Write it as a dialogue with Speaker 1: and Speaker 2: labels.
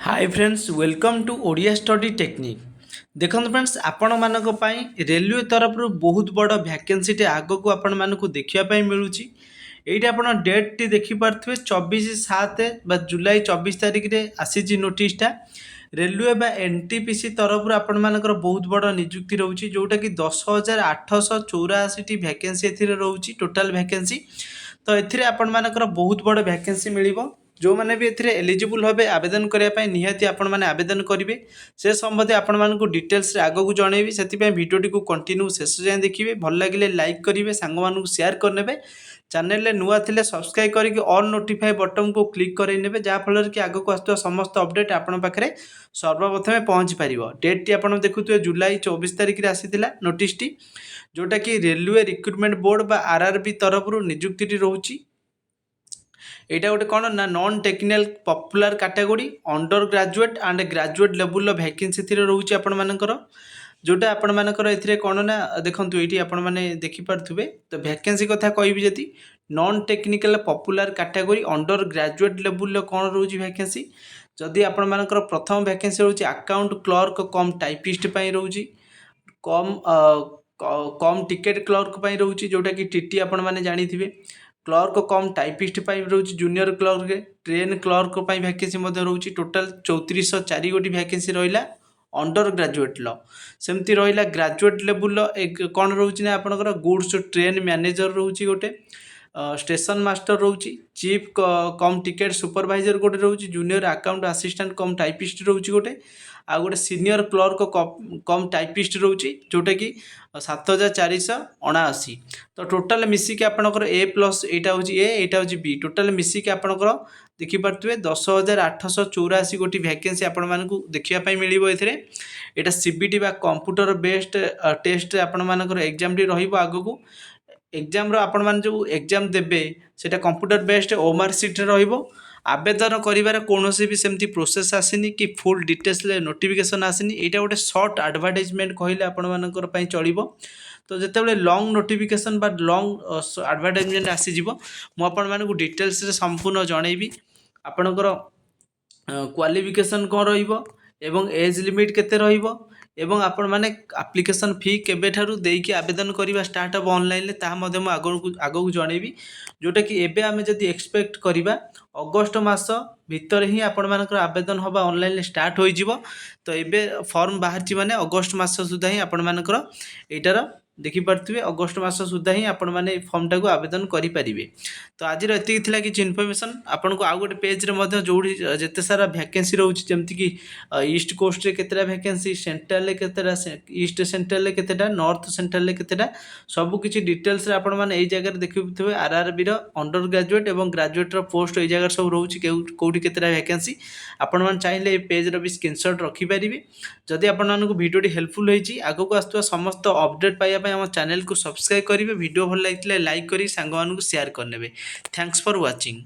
Speaker 1: Hi friends welcome to Odia study technique. देखो friends आपण मानक पई रेलवे तरफ बहुत बड़ वैकेंसी टे आग को आपण मानक देखिया मिलूँ। ये आप डेट टी देखिपे 24/7 जुलाई 24 तारिख में आसी नोटिसटा रेलवे बा एनटीपीसी तरफ आपण मानकर बहुत बड़ निजुक्ति रोचे जोटा कि 10,884 वैकेंसी रोचे टोटाल वैकेंसी। तो ये आपण मानकर बहुत बड़ वैकेंसी मिल जो मैंने भी एथिरे एलिजिबल हेबे आवेदन करने निहाती आपण मैंने आवेदन करेंगे से संबंधी आपण मानक डिटेल्स आगक जनइबी से भिडियोटी को कंटिन्यू शेष जाए देखिए भल लगे लाइक करेंगे सांग मानक शेयर करने चैनल नुआ थे सब्सक्राइब करके ऑल नोटिफाई बटन को क्लिक करने जहाँफल कि आगक आसुवा समस्त अपडेट आपण पाखे सर्वप्रथमें पहुँची पार। डेट टी आप देखुए जुलाई 24 तारिख में आसी नोटिस टी जोटा कि रेलवे रिक्रुटमेंट बोर्ड बा आरआरबी तरफ निजुक्ति रोचे। यहाँ गोटे कौन ना non technical popular category under graduate and graduate level vacancy रोचे आपण मानकर जोटा आपण मानकर एथिरे कौन ना देखो ये आपण मैंने देखिपे। तो वैकेंसी कथा कहि जदि non technical popular category under graduate level कौन रोचे वैकेंसी जदि आपण मानकर प्रथम वैकेंसी रोचे अकाउंट क्लर्क कम टाइपिस्ट रोचे कम कम टिकेट क्लर्क रोचे जोटा कि टीटी आपण मैंने जानी थे क्लर्क कम टाइपिस्ट रोचे junior clerk train clerk vacancy रोचे टोटाल 3404 गोटी वैकेंसी रहा अंडर ग्रेजुएट ल सेमती रहा ग्रेजुएट लेवल कौन रोचे ना आपंकर गुड्स ट्रेन मैनेजर रोचे गोटे स्टेशन मास्टर रोचे चीफ कम टिकेट सुपरवाइजर गोटे रोचे जूनियर अकाउंट असिस्टेंट कम टाइपिस्ट रोचे गोटे आ गोटे सीनियर क्लर्क कम टाइपिस्ट रोचे जोटा कि 7479। तो टोटाल मिसिकी आपंकर ए प्लस यहाँ हूँ एटा हूँ बी टोटाल मिसिकी आपंकर देखिपे 10,884 गोटी वैकेंसी आपण मानक देखिया मिलिबो। एथिरे एटा सीबीटी बा कंप्यूटर बेस्ड टेस्ट आपण मानकर एग्जाम टी रहिबो आगको एग्जाम रो आपण मान जो एग्जाम देबे सेटा कंप्यूटर बेस्ड ओमार सीट रहिबो। आवेदन करिवार कोनोसी भी सेमती प्रोसेस आसीनी कि फुल डिटेल्स नोटिफिकेशन आसीनी एटा गोटे शॉर्ट एडवर्टाइजमेंट कहले आपण मानकर पई चलिबो। तो जितेबाला लॉन्ग नोटिफिकेशन बा लॉन्ग एडवर्टाइजमेंट आसीजिवो मु आपण मानक डिटेल्स रे संपूर्ण जनइबी आपणकर क्वालिफिकेशन कौन रहिबो एवं एज लिमिट केते रहिबो एवं आपण माने एप्लिकेशन फी केबे ठारू देकी आवेदन करिबा स्टार्ट अब ऑनलाइन ले ता मधे मु आगो जनइबी जोटा कि एबे आमे जदि एक्सपेक्ट करिबा अगस्त मास भितर ही आपण मानकर आवेदन होबा ऑनलाइन स्टार्ट हो जिवो। तो एबे फॉर्म बाहरची माने अगस्त मास सुधा ही आपण मानकर एटार देखिपे अगस्त मास सुधा ही आपण माने फॉर्म टाको आवेदन करि परिबे। तो आज एति थिला कि इनफॉरमेशन आपन को आ गोटे पेज रे मध्य जोड़ी जेते सारा वैकेंसी रहउची जेमति कि ईस्ट कोस्ट रे केतेटा वैकेंसी सेंट्रल रे केतेटा ईस्ट सेंट्रल रे केतेटा नॉर्थ सेंट्रल रे केतेटा सब किछि डिटेल्स रे आपण माने एई जगह रे देखिबे आरआरबी रो अंडर ग्रेजुएट एवं ग्रेजुएट रो पोस्ट एई जगह सब रहउची कोठी केतेटा वैकेंसी आपण मान चाहिले ए पेज रो भी स्क्रीनशॉट रखि परिबे। जदि आपण मानकु वीडियोटी हेल्पफुल होईची आगो को आस्तुवा समस्त अपडेट पाइबा हम चैनल को सब्सक्राइब करेंगे वीडियो भल लगे लाइक करी सांग मानकु शेयर करने। Thanks for watching.